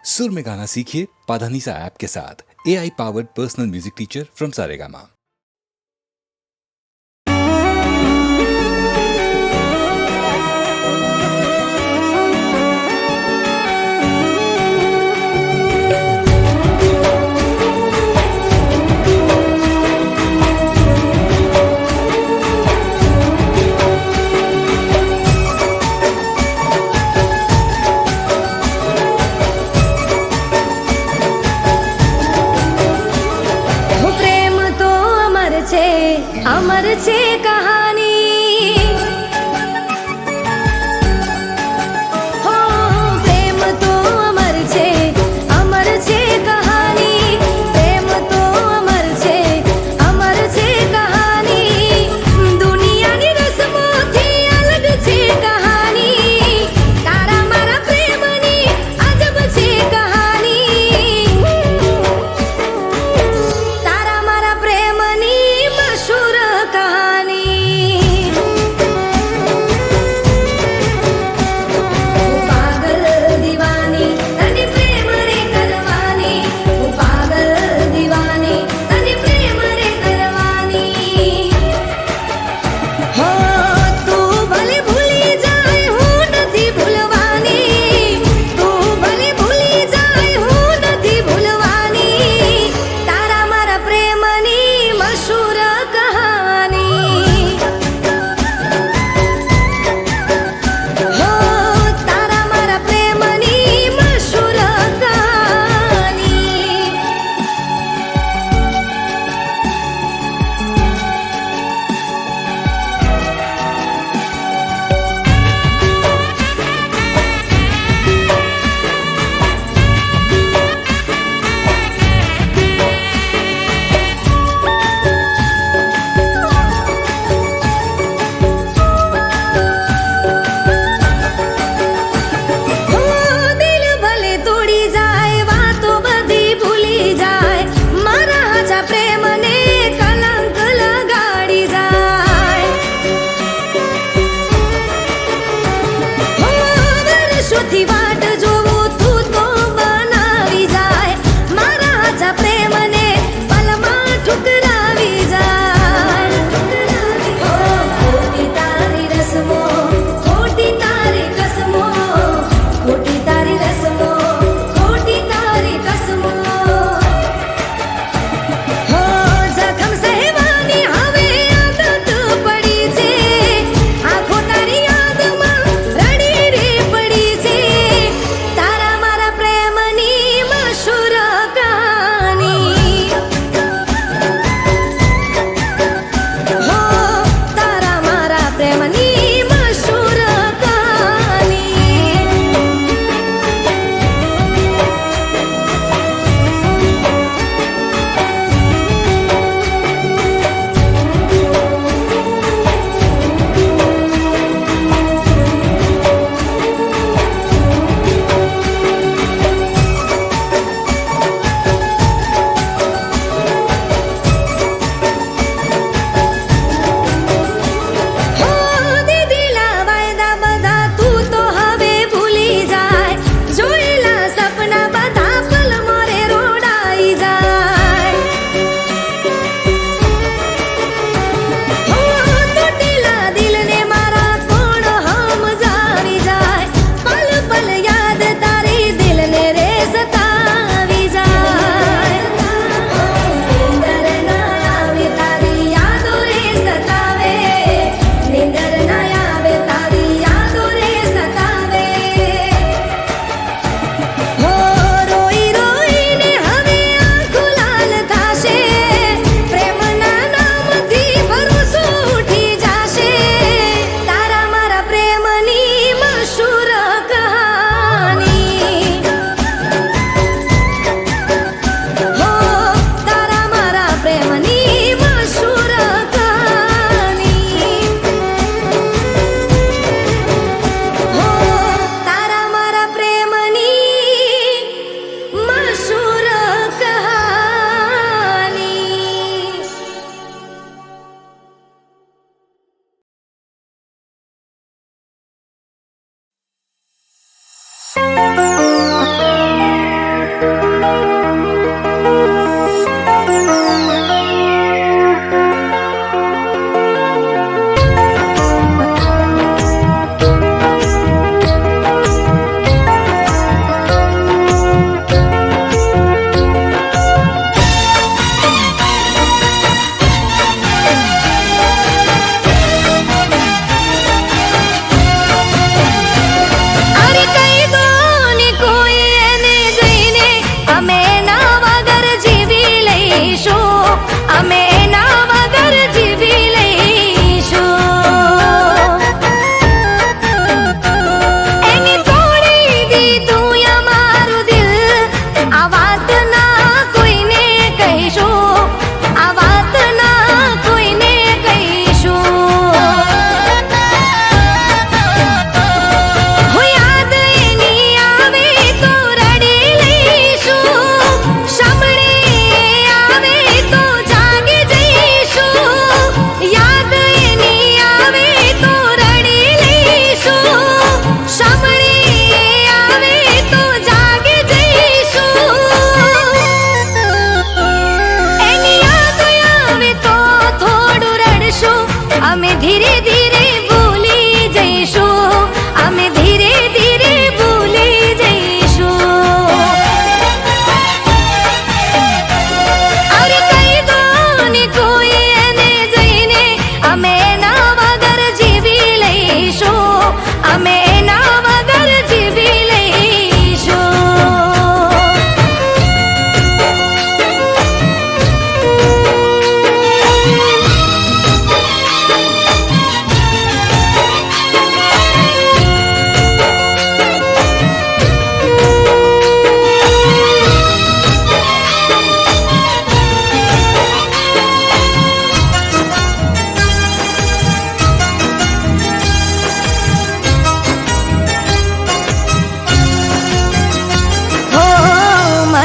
सुर में गाना सीखिए पाधानीसा ऐप के साथ AI powered personal music teacher from Saregama. अमर छे कहानी हो प्रेम तो अमर छे कहानी प्रेम तो अमर छे कहानी दुनियानी रस्मोथी अलग छे कहानी तारा मारा प्रेमनी अजब छे कहानी तारा मारा प्रेमनी मशहूर कहानी।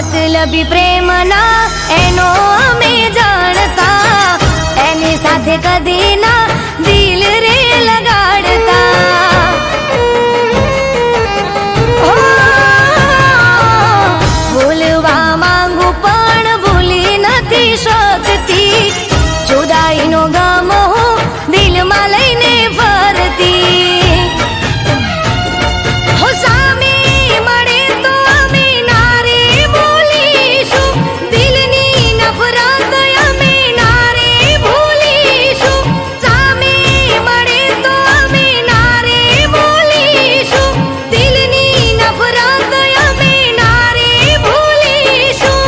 મતલબી પ્રેમના એનો અમે જાણતા, એની સાથે કદી ના દિલ રે લગાડતા. હો, ભૂલવા માંગુ પણ ભૂલી નથી શકતી, જુદાઈનો ગમ હું દિલમાં લઈને ફરતી. હો, સામે મળે તો અમે ના રે બોલીશું, દિલની નફરત અમે ના રે ભૂલીશું. સામે મળે તો અમે ના રે બોલીશું, દિલની નફરત અમે ના રે ભૂલીશું.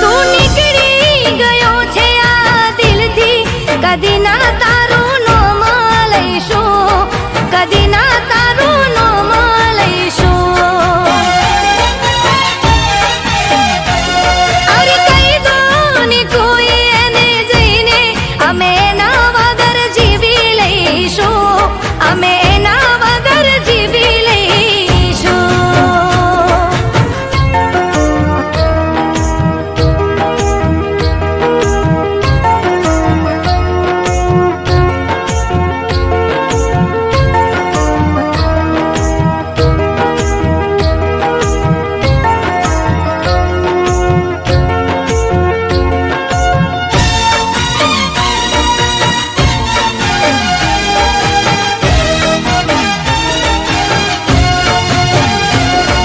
તું નીકળી ગયો છે આ દિલથી, કદી ના તારું નામ લઈશું, કદી ના તારું નામ લઈશું. અરે કહી દો ને કોઈ એને જઈને, અમે એના વગર જીવી લઈશું, અમે એના વગર જીવી લઈશું.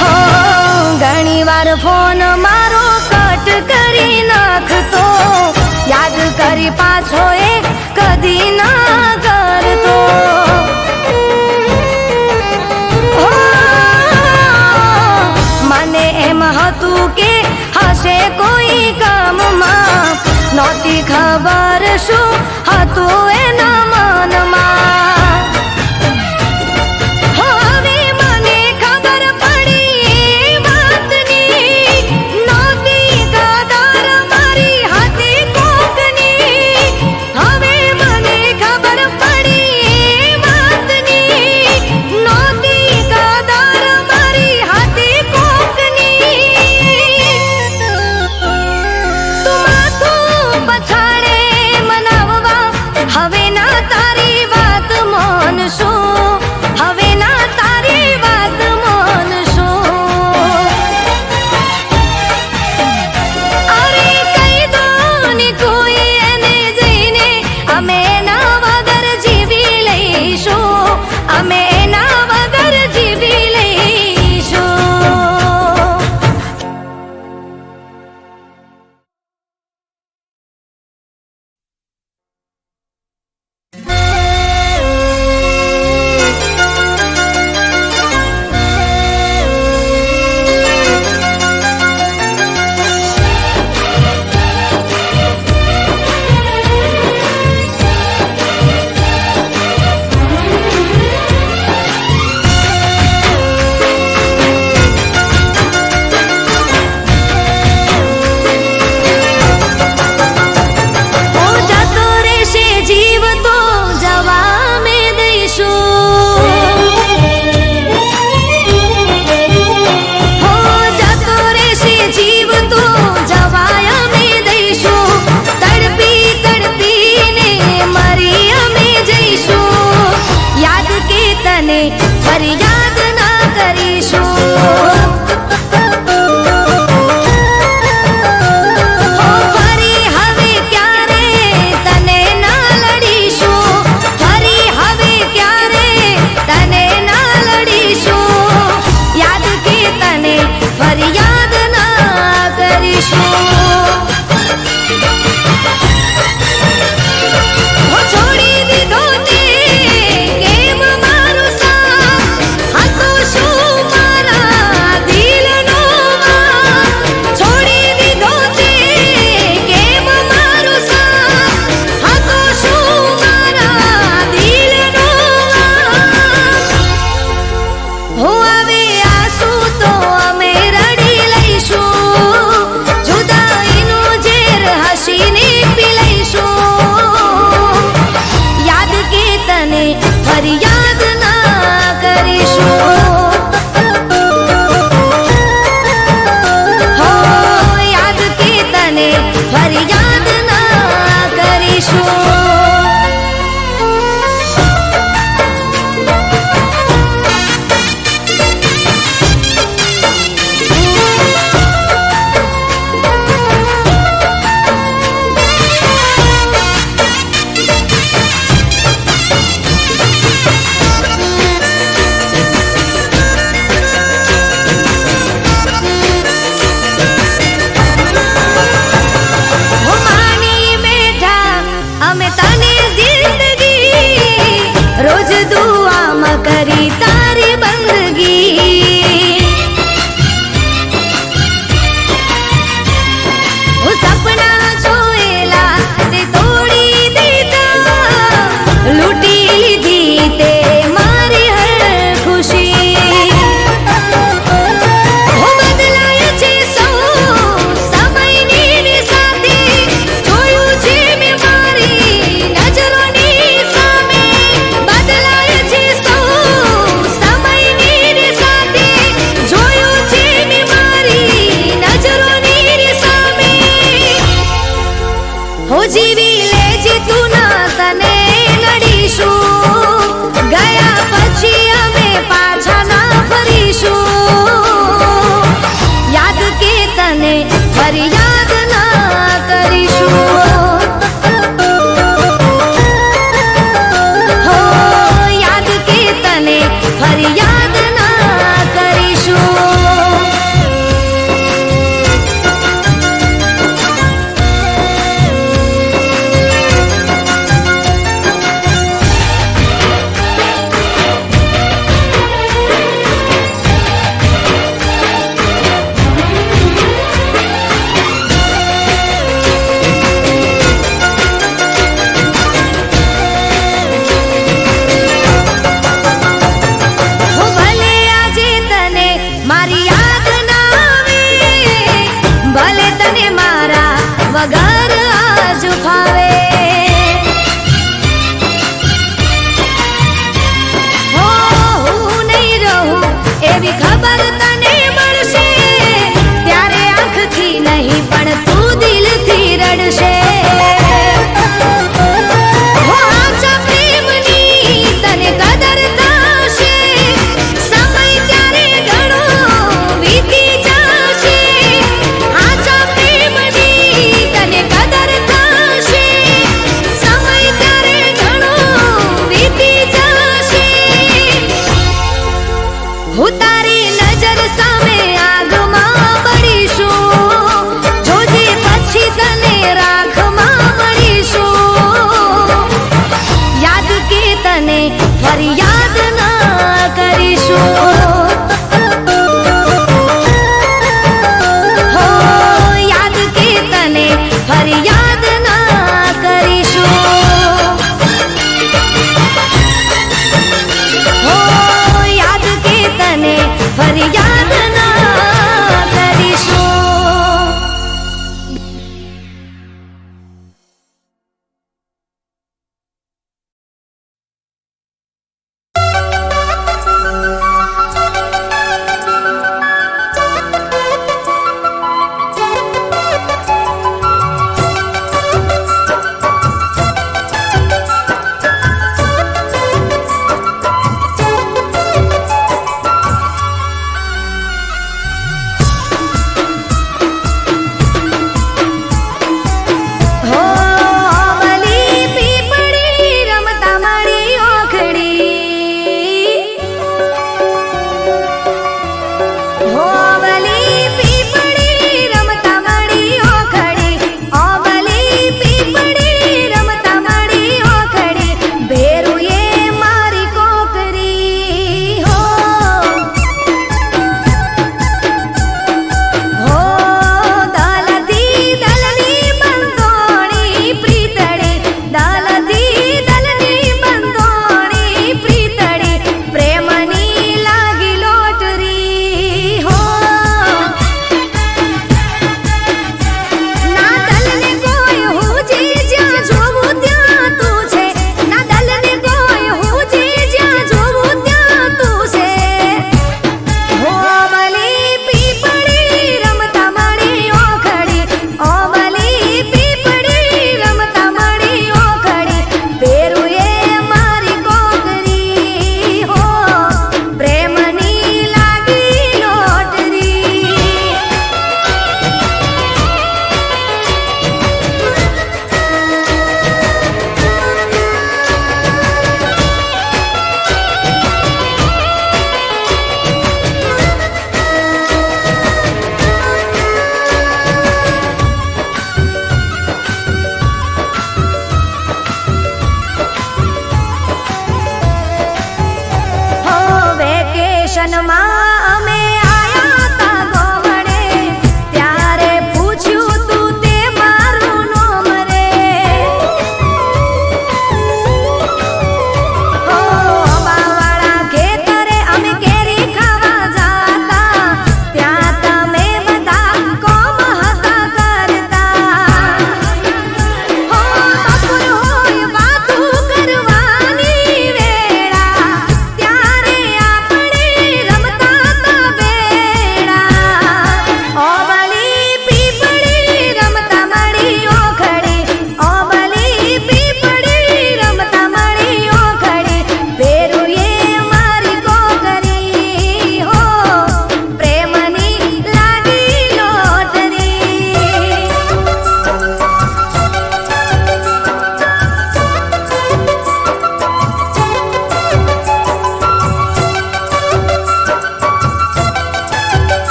હો, ઘણીવાર ફોન મારો કટ કરી નાખતો, યાદ કરી પાછો એ કદી ના કરતો. હો, મને એમ હતું કે હશે કોઈ કામમાં, નહોતી ખબર શું હતું એના મનમાં. હવે મને ખબર પડી એ વાતની, નહોતી કદર મારી હતી કોકની. હવે મને ખબર પડી એ વાતની, નહોતી કદર મારી હતી કોકની. તું માથું પછાડે મનાવવા, હવે ફરિયાદ ના કરીશું. હો યાદ કે તને ફરિયાદ ના કરીશું.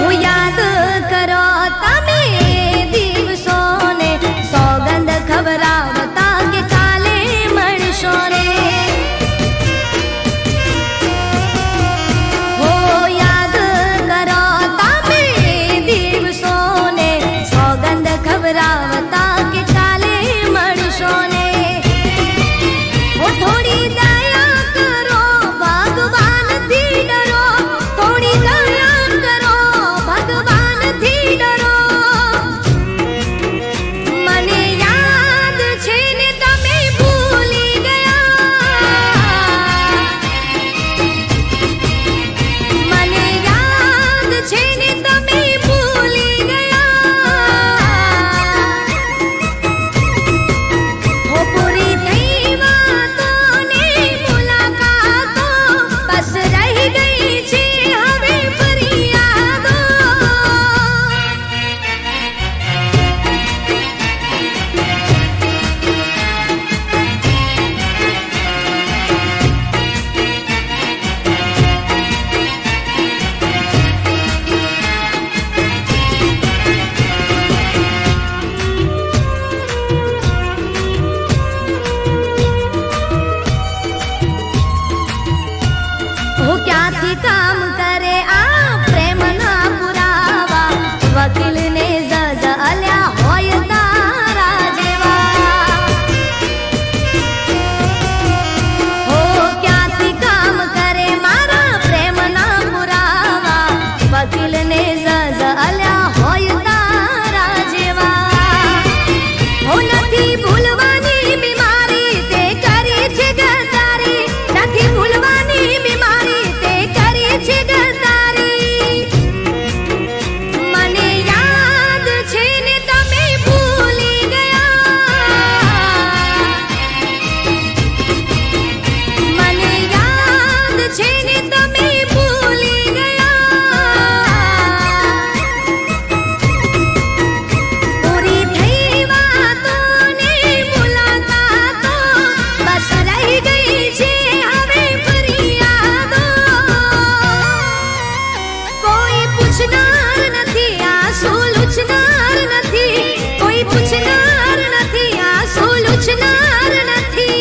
હું યાદ કરો તમે દિવસોને, સોગંદ ખબરાવતા કે કાલે મળશો ને. હો યાદ કરો તમે દિવસોને, સોગંદ ખબરાવતા કે કાલે મળશો ને. હો થોડી દયા કરો, ભગવાનથી ડરો, થોડી દયા કરો, ભગવાનથી ડરો. મને યાદ છે ને તમે ભૂલી ગયા, મને યાદ છે ને તમે ભૂલી ગયા. હો પૂરી થઈ વાતો ને મુલાકાતો, બસ રહી ગઈ છે હવે ફરિયાદો. હું ક્યાંથી કામ કરે આ પ્રેમના પુરાવા, વકીલને જજ અલ્યા હોય તારા જેવા. હો ક્યાંથી કામ કરે મારા પ્રેમના પુરાવા, વકીલને જજ અલ્યા હોય તારા જેવા. હો નથી ભૂલવાની બીમારી તે કરી છે ગદ્દારી, નથી ભૂલવાની બીમારી તે કરી છે ગદ્દારી. મને યાદ છે ને તમે ભૂલી ગયા, મને યાદ છે ને તમે ભૂલી ગયા. પૂરી થઈ વાતો ને મુલાકાતો, બસ રહી ગઈ છે હવે ફરિયાદો. કોઈ પૂછનાર નથી, આંસુ લૂછનાર નથી, કોઈ પૂછનાર નથી, આંસુ લૂછનાર નથી.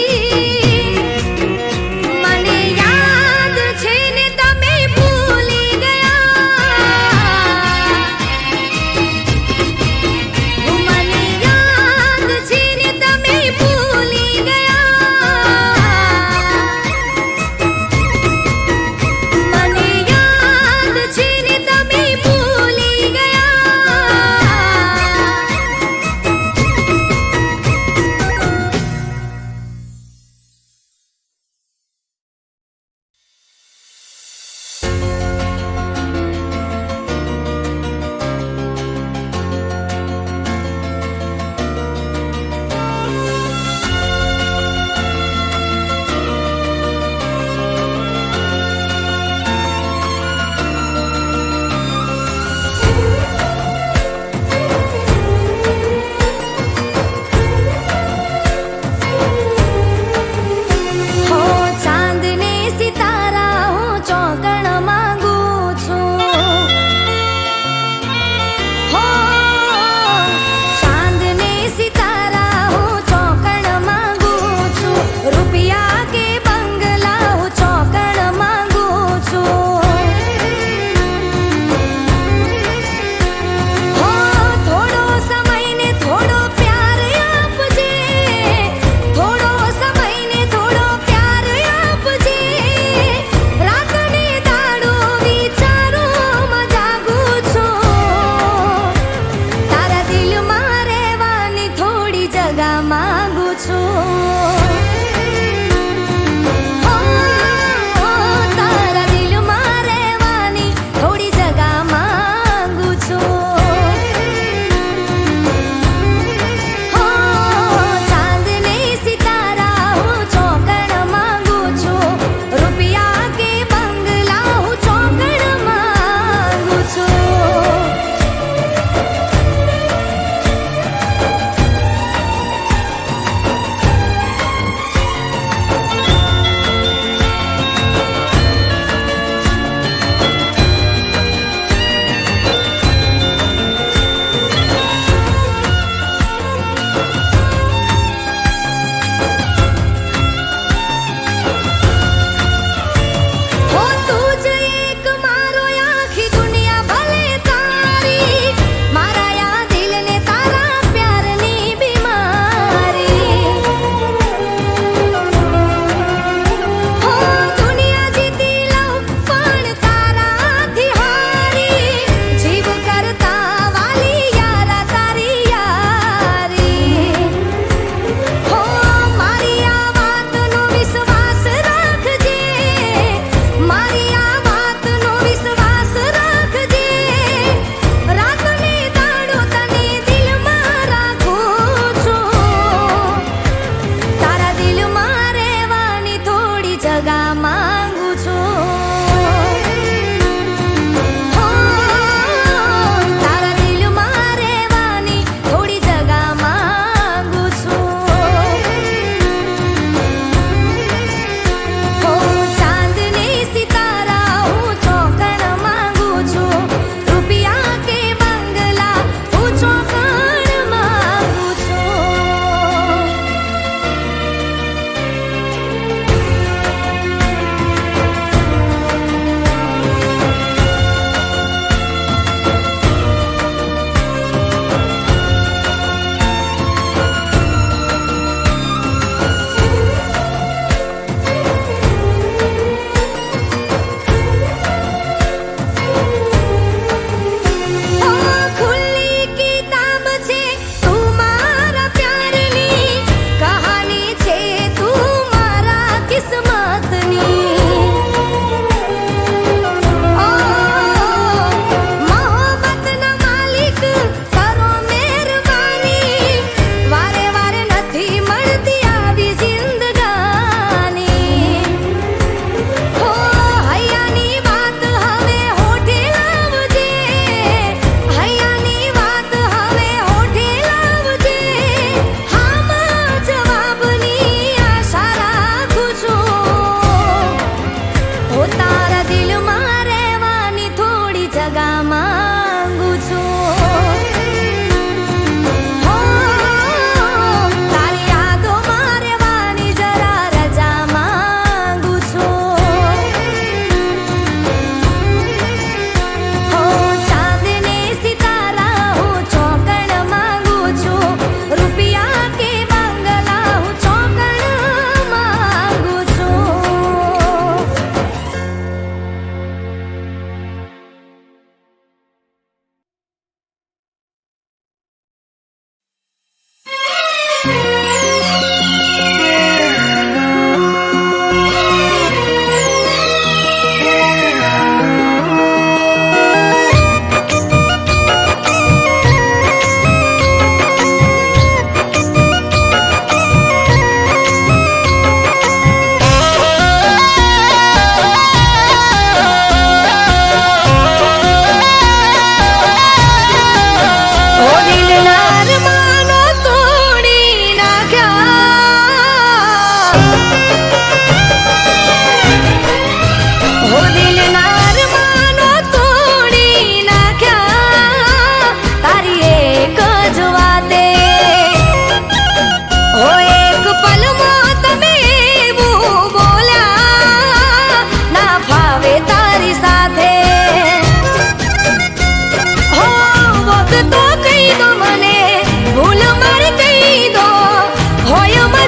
મને યાદ છે ને તમે ભૂલી ગયા, મને યાદ છે ને તમે ભૂલી ગયા, મને યાદ છે ને તમે ભૂલી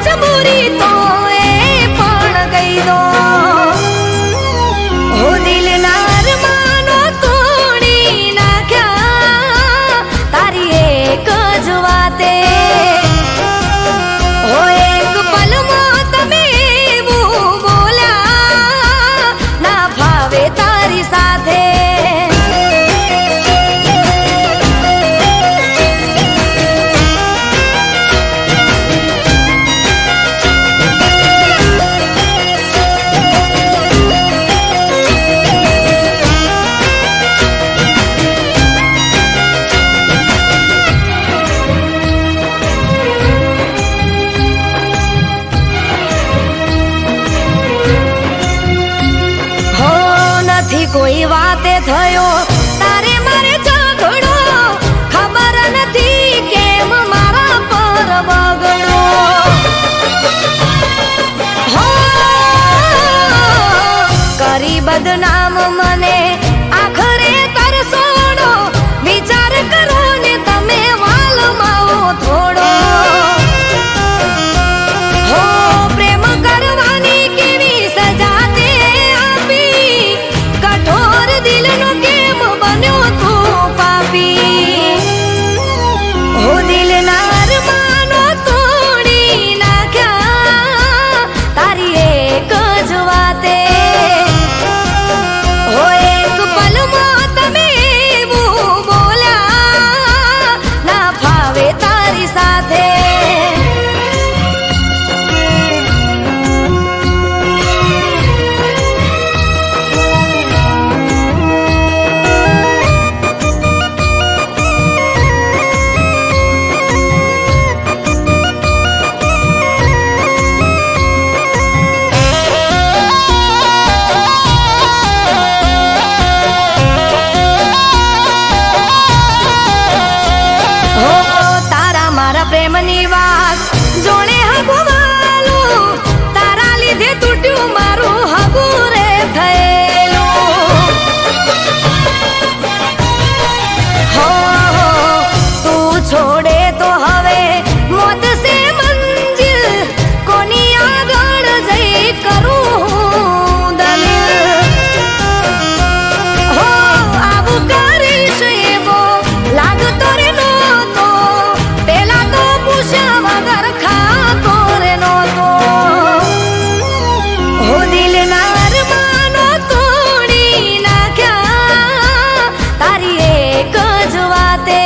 મજબૂરી તો એ પણ કહી દો હો દિલના અરમાનો તોડી નાખ્યા તારી એક જ વાતે હો એક પલમાં તમે એવું બોલ્યા ના ભાવે તારી સાથે કોઈ વાતે થયો તારે મારે ઝઘડો ખબર નથી કેમ મારા પર બગડો હો કરી બદનામ મને આખરે તરસોડો વિચાર કરો ને તમે વાલમાવો થોડો હો પ્રેમ કરવાની કેવી સજા તે આપી કઠોર દિલનો કેમ બન્યો તું પાપી હો દિલના અરમાનો તોડી નાખ્યા તારી એક જ વાતે હો એક પલમાં તમે એવું બોલ્યા ના ફાવે તારી સાથે પ્રેમની વાત જોણે હગવાલું તારા લીધે તૂટ્યું મારું હગું રે થયેલું હો તું છોડે તો હવે મોત સે મંજિલ કોની આગળ જઈ કરું દલીલ હો આવું કરીશ એવો લાગતો રે નહોતો પેલા તો પૂછ્યા વગર ખાતો રે નહોતો હો દિલના અરમાનો તોડી નાખ્યા તારી એક જ વાતે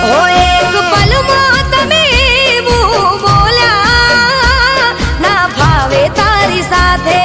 હો એક પલમાં તમે એવું બોલ્યા ના ફાવે તારી સાથે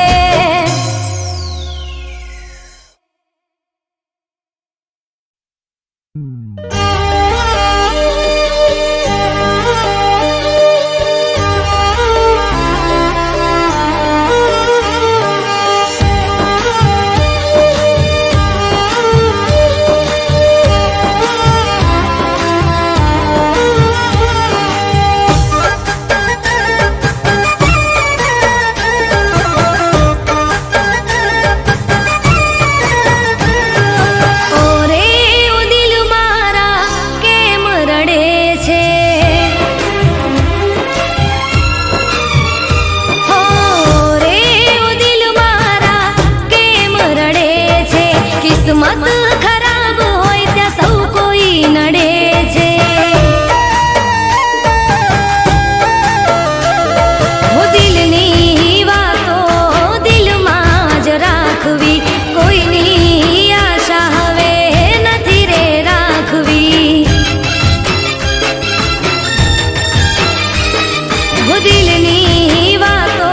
કિસ્મત ખરાબ હોય ત્યાં સૌ કોઈ નડે છે હો દિલની વાતો દિલમાં જ રાખવી કોઈની આશા હવે નથી રે રાખવી હો દિલની વાતો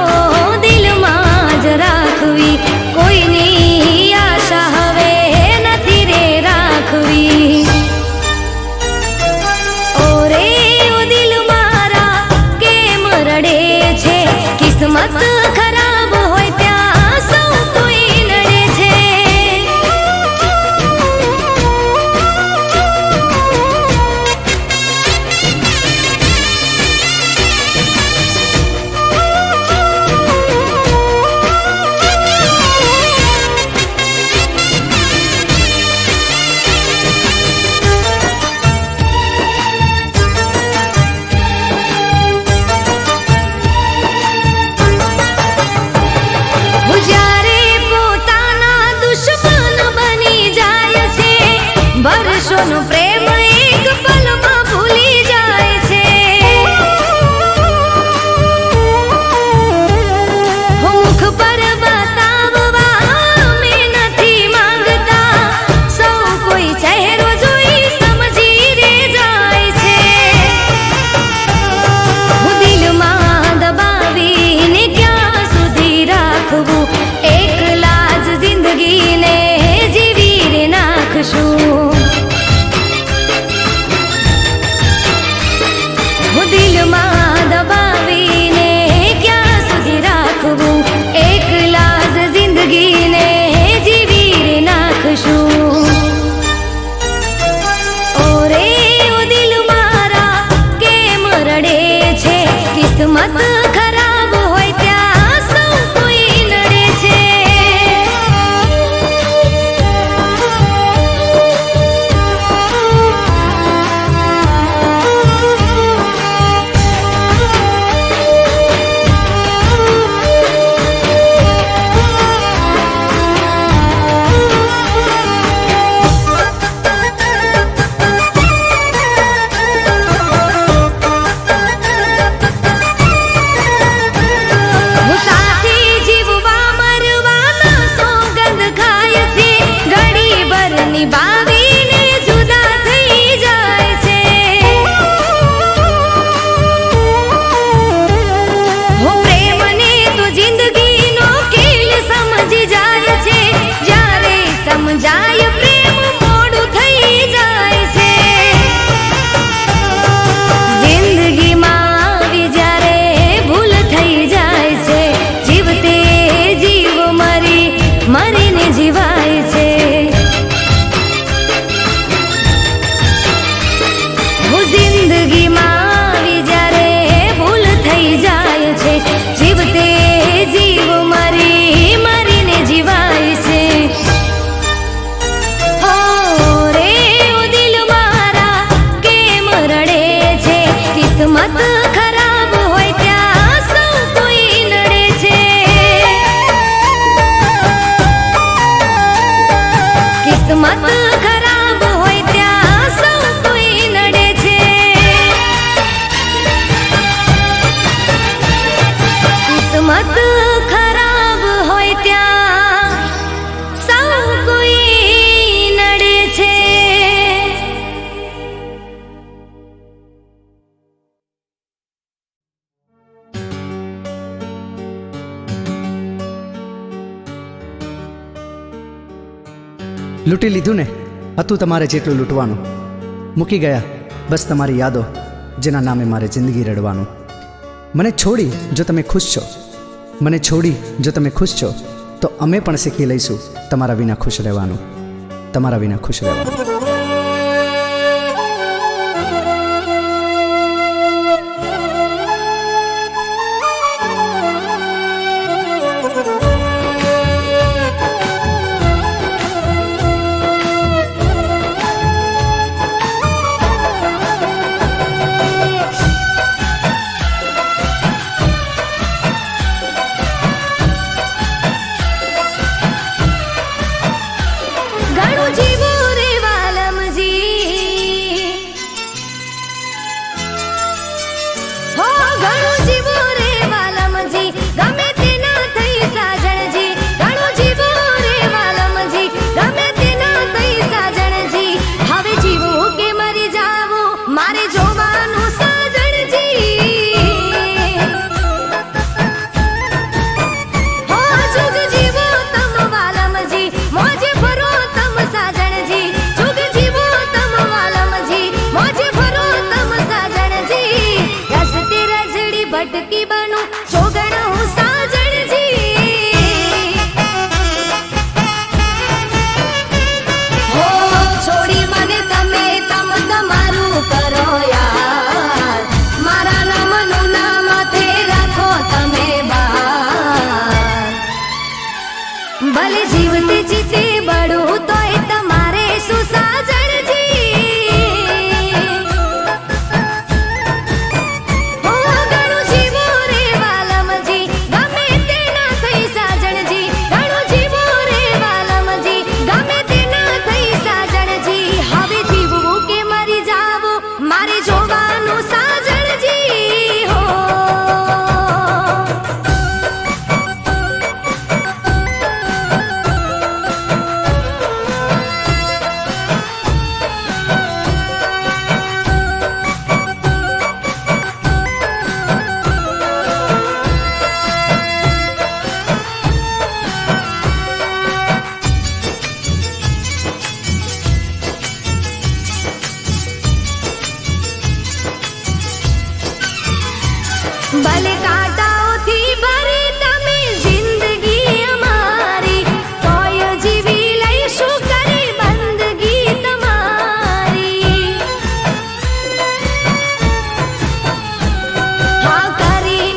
દિલમાં જ રાખવી કોઈની આશા હવે નથી રે રાખવી ઓરે ઓ દિલ મારા કેમ રડે છે કિસ્મત ખરાબ હોય ત્યાં સૌ કોઈ નડે છે કિસ્મત ખરાબ હોય ત્યાં સૌ કોઈ નડે છે. બાવીને જુદા થઈ જાય છે. હો પ્રેમને તો જિંદગીનો ખેલ સમજી જાય છે. જ્યારે સમજાય પ્રેમ મોડું થઈ જાય છે. જિંદગીમાં આવી જ્યારે ભૂલ થઈ જાય છે. જીવતે જીવ મરીને જીવાય છે. જિંદગીમાં આવી જ્યારે ભૂલ થઈ જાય છે. જીવતે જીવ મરીને જીવાય છે. હો રે ઓ દિલ મારા કેમ રડે છે. કિસ્મત ખરાબ હોય ત્યાં સૌ કોઈ નડે છે. કિસ્મત ખરાબ હોય ત્યાં સૌ કોઈ નડે છે. કિસ્મત ખરાબ હોય ત્યાં સૌ કોઈ નડે છે. લૂંટી લીધું ને, હતું તમારે જેટલું લૂંટવાનું. મૂકી ગયા બસ તમારી યાદો, જેના નામે મારે જિંદગી રડવાનું. મને છોડી જો તમે ખુશ છો, મને છોડી જો તમે ખુશ છો, તો અમે પણ શીખી લઈશું તમારા વિના ખુશ રહેવાનું, તમારા વિના ખુશ રહેવાનું. ઘણું જીવું રે વાલમજી, હો ઘણું જીવું રે વાલમજી, ગમે તે ના થઈ સાજણજી. ઘણું જીવું રે વાલમજી, ગમે તે ના થઈ સાજણજી. હવે જીવું કે મરી જાવું મારે જોવાનું સાજણજી. હો જુગ જીવો તમ વાલમજી, મોજે ફરો તમ સાજણજી. જુગ જીવો તમ વાલમજી, મોજે ફરો તમ સાજણજી. રસ્તે રજડી ભટકી બનું જોગણ હું સાજણજી. હો છોડી મને તમે તમ તમારું કરો યાર. મારા નામનું નામ તે રાખો તમે બાર. ભલે જીવતે જીતે બળું તોય તમારે શું સાજણજી. હો ઘણું જીવો રે વાલમજી, ગમે તે ના થઈ સાજણજી. ઘણું જીવો રે વાલમજી, ગમે તે ના થઈ સાજણજી. હવે જીવવું કે મરી જાવું મારે જોવાનું સાજણજી. હો ભલે કાંટાઓથી ભરી તમે જિંદગી અમારી, તોય જીવી લઈશું કરી બંદગી તમારી. હા કરી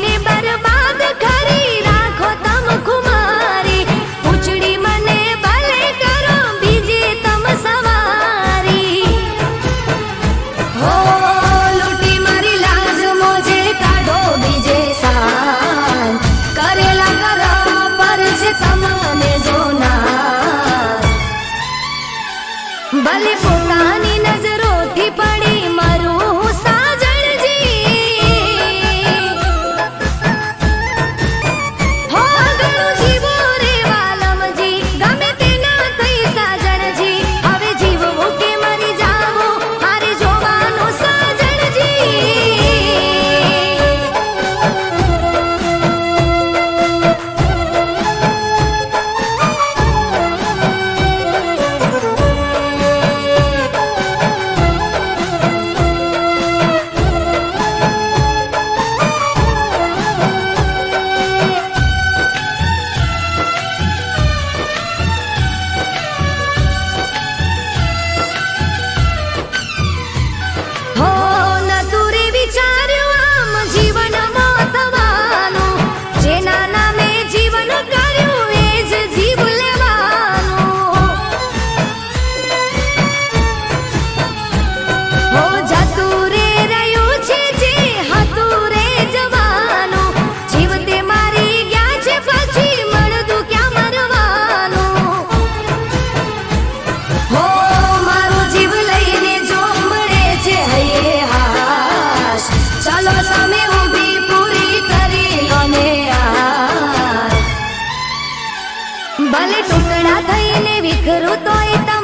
ભલે ટુકડા થઈને વિખરું તોય